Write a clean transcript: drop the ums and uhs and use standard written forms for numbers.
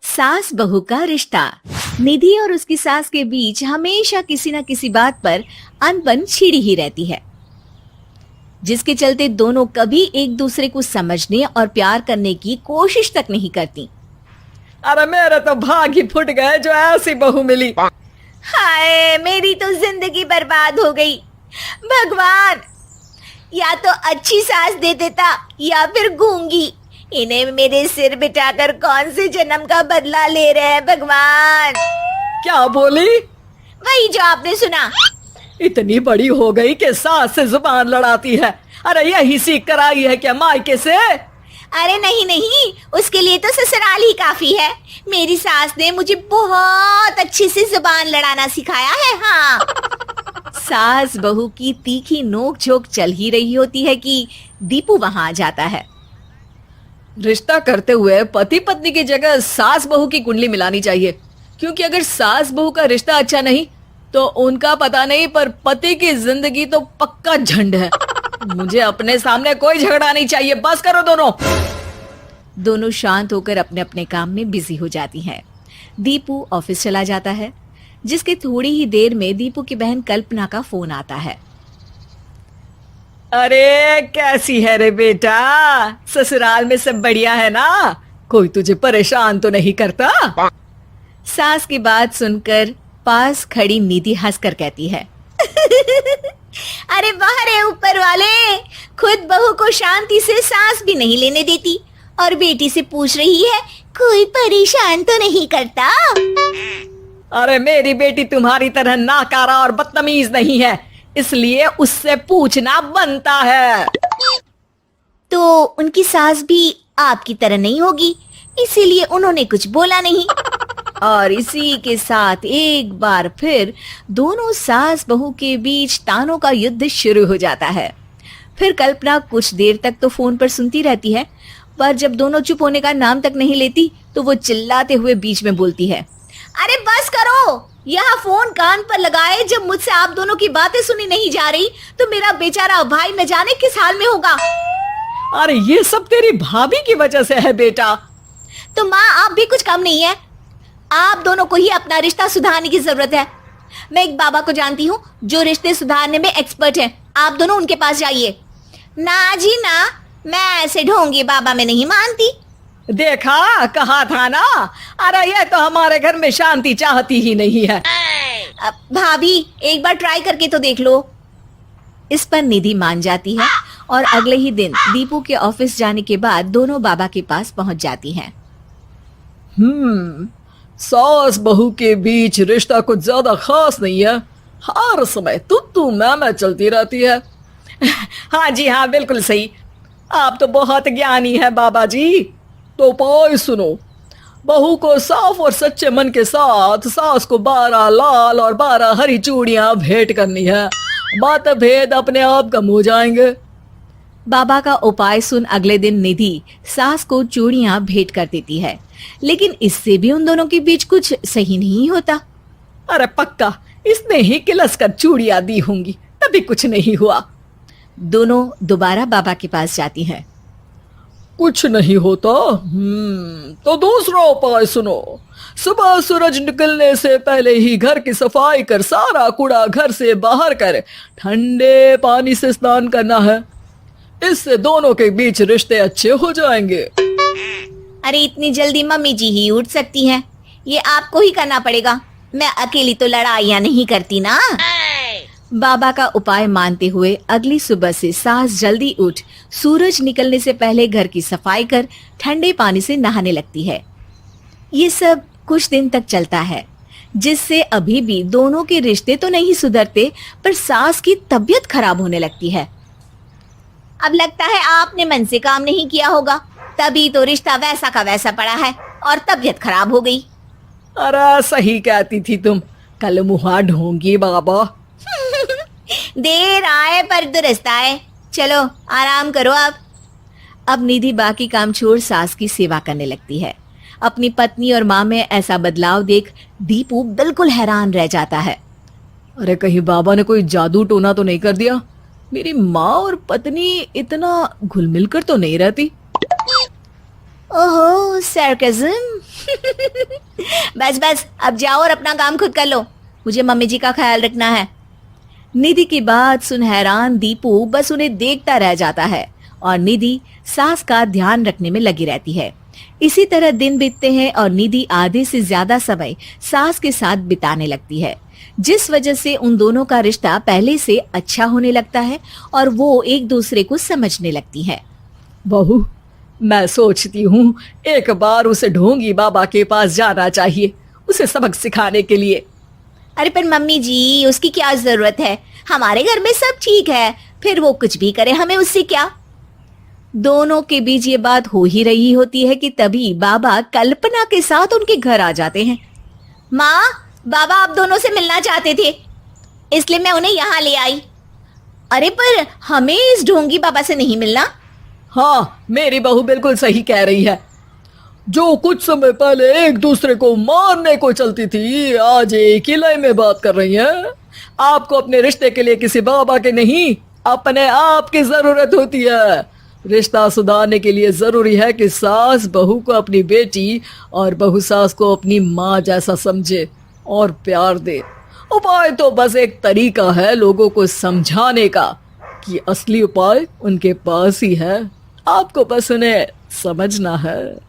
सास बहू का रिश्ता। निधि और उसकी सास के बीच हमेशा किसी न किसी बात पर अनबन छिड़ी ही रहती है, जिसके चलते दोनों कभी एक दूसरे को समझने और प्यार करने की कोशिश तक नहीं करती। अरे मेरे तो भाग ही फुट गए जो ऐसी बहू मिली। हाय, मेरी तो जिंदगी बर्बाद हो गई। भगवान, या तो अच्छी सास दे देता या फिर गूंगी। इन्हें मेरे सिर बिठाकर कौन से जन्म का बदला ले रहे हैं भगवान। क्या बोली? वही जो आपने सुना। इतनी बड़ी हो गई कि सास से जुबान लड़ाती है। अरे यही सीख कर आई है क्या मायके से? अरे नहीं नहीं, उसके लिए तो ससुराल ही काफी है। मेरी सास ने मुझे बहुत अच्छे से जुबान लड़ाना सिखाया है। हाँ। सास बहू की तीखी नोक-झोंक चल ही रही होती है कि दीपू वहां आ जाता है। रिश्ता करते हुए पति पत्नी की जगह सास बहू की कुंडली मिलानी चाहिए, क्योंकि अगर सास बहू का रिश्ता अच्छा नहीं तो उनका पता नहीं, पर पति की जिंदगी तो पक्का झंड है। मुझे अपने सामने कोई झगड़ा नहीं चाहिए, बस करो दोनों। दोनों शांत होकर अपने अपने काम में बिजी हो जाती हैं। दीपू ऑफिस चला जाता है, जिसके थोड़ी ही देर में दीपू की बहन कल्पना का फोन आता है। अरे कैसी है रे बेटा? ससुराल में सब बढ़िया है ना? कोई तुझे परेशान तो नहीं करता? सास की बात सुनकर पास खड़ी निधि हंसकर कहती है, अरे वाह रे ऊपर वाले, खुद बहू को शांति से सांस भी नहीं लेने देती और बेटी से पूछ रही है कोई परेशान तो नहीं करता। अरे मेरी बेटी तुम्हारी तरह नाकारा और बदतमीज नहीं है, इसलिए उससे पूछना बनता है। तो उनकी सास भी आपकी तरह नहीं होगी, इसीलिए उन्होंने कुछ बोला नहीं। और इसी के साथ एक बार फिर दोनों सास बहू के बीच तानों का युद्ध शुरू हो जाता है। फिर कल्पना कुछ देर तक तो फोन पर सुनती रहती है, पर जब दोनों चुप होने का नाम तक नहीं लेती तो वो चिल्लाते हुए बीच में बोलती है, अरे बस करो, यहाँ फोन कान पर लगाए जब मुझसे आप दोनों की बातें सुनी नहीं जा रही तो मेरा बेचारा भाई न जाने किस हाल में होगा। अरे ये सब तेरी भाभी की वजह से है बेटा। तो माँ, आप भी कुछ कम नहीं है। आप दोनों को ही अपना रिश्ता सुधारने की जरूरत है। मैं एक बाबा को जानती हूँ जो रिश्ते सुधारने में एक्सपर्ट हैं। आप दोनों उनके पास जाइए। ना जी ना, मैं ऐसे ढोंगी बाबा में नहीं मानती। देखा, कहा था ना। अरे ये तो हमारे घर में शांति चाहती ही नहीं है। भाभी, एक बार ट्राई करके तो देख लो। इस पर निधि मान जाती है और अगले ही दिन दीपू के ऑफिस जाने के बाद दोनों बाबा के पास पहुंच जाती हैं। सास बहू के बीच रिश्ता कुछ ज्यादा खास नहीं है। हर समय तू मैं चलती रहती है। हाँ जी हाँ, बिल्कुल सही। आप तो बहुत ज्ञानी है बाबा जी। तो उपाय सुनो, बहू को साफ और सच्चे मन के साथ सास को 12 लाल और 12 हरी चूड़ियां भेंट करनी है। बात भेद अपने आप कम हो जाएंगे। बाबा का उपाय सुन अगले दिन निधि सास को चूड़ियां भेंट कर देती है, लेकिन इससे भी उन दोनों के बीच कुछ सही नहीं होता। अरे पक्का इसने ही किलस कर चूड़ियां दी होंगी, तभी कुछ नहीं हुआ। दोनों दोबारा बाबा के पास जाती हैं। कुछ नहीं होता। तो दूसरा उपाय सुनो। सुबह सूरज निकलने से पहले ही घर की सफाई कर सारा कूड़ा घर से बाहर कर ठंडे पानी से स्नान करना है। इससे दोनों के बीच रिश्ते अच्छे हो जाएंगे। अरे इतनी जल्दी मम्मी जी ही उठ सकती हैं? ये आपको ही करना पड़ेगा। मैं अकेली तो लड़ाइयाँ नहीं करती ना। बाबा का उपाय मानते हुए अगली सुबह से सास जल्दी उठ सूरज निकलने से पहले घर की सफाई कर ठंडे पानी से नहाने लगती है। ये सब कुछ दिन तक चलता है, जिससे अभी भी दोनों के रिश्ते तो नहीं सुधरते, पर सास की तबीयत खराब होने लगती है। अब लगता है आपने मन से काम नहीं किया होगा, तभी तो रिश्ता वैसा का वैसा पड़ा है और तबीयत खराब हो गई। अरे सही कहती थी तुम, कल मुहा ढोंगी बाबा। देर आए पर दुरुस्त आए। चलो आराम करो आप। अब निधि बाकी काम छोड़ सास की सेवा करने लगती है। अपनी पत्नी और माँ में ऐसा बदलाव देख दीपू बिल्कुल हैरान रह जाता है। अरे कहीं बाबा ने कोई जादू टोना तो नहीं कर दिया? मेरी माँ और पत्नी इतना घुल मिल कर तो नहीं रहती। ओहो सरकज़म। बस बस अब जाओ और अपना काम खुद कर लो, मुझे मम्मी जी का ख्याल रखना है। निधि की बात सुन हैरान दीपू बस उन्हें देखता रह जाता है और निधि सास का ध्यान रखने में लगी रहती है। इसी तरह दिन बीतते हैं और निधि आधे से ज्यादा समय सास के साथ बिताने लगती है, जिस वजह से उन दोनों का रिश्ता पहले से अच्छा होने लगता है और वो एक दूसरे को समझने लगती है। बहू, मैं सोचती हूँ एक बार उसे ढोंगी बाबा के पास जाना चाहिए, उसे सबक सिखाने के लिए। अरे पर मम्मी जी, उसकी क्या जरूरत है, हमारे घर में सब ठीक है, फिर वो कुछ भी करे हमें उससे क्या। दोनों के बीच ये बात हो ही रही होती है कि तभी बाबा कल्पना के साथ उनके घर आ जाते हैं। माँ, बाबा आप दोनों से मिलना चाहते थे, इसलिए मैं उन्हें यहाँ ले आई। अरे पर हमें इस ढोंगी बाबा से नहीं मिलना। हाँ, मेरी बहू बिल्कुल सही कह रही है। जो कुछ समय पहले एक दूसरे को मारने को चलती थी, आज एक ही लय में बात कर रही है। आपको अपने रिश्ते के लिए किसी बाबा के नहीं, अपने आप की जरूरत होती है। रिश्ता सुधारने के लिए जरूरी है कि सास बहू को अपनी बेटी और बहू सास को अपनी माँ जैसा समझे और प्यार दे। उपाय तो बस एक तरीका है लोगों को समझाने का कि असली उपाय उनके पास ही है, आपको बस उन्हें समझना है।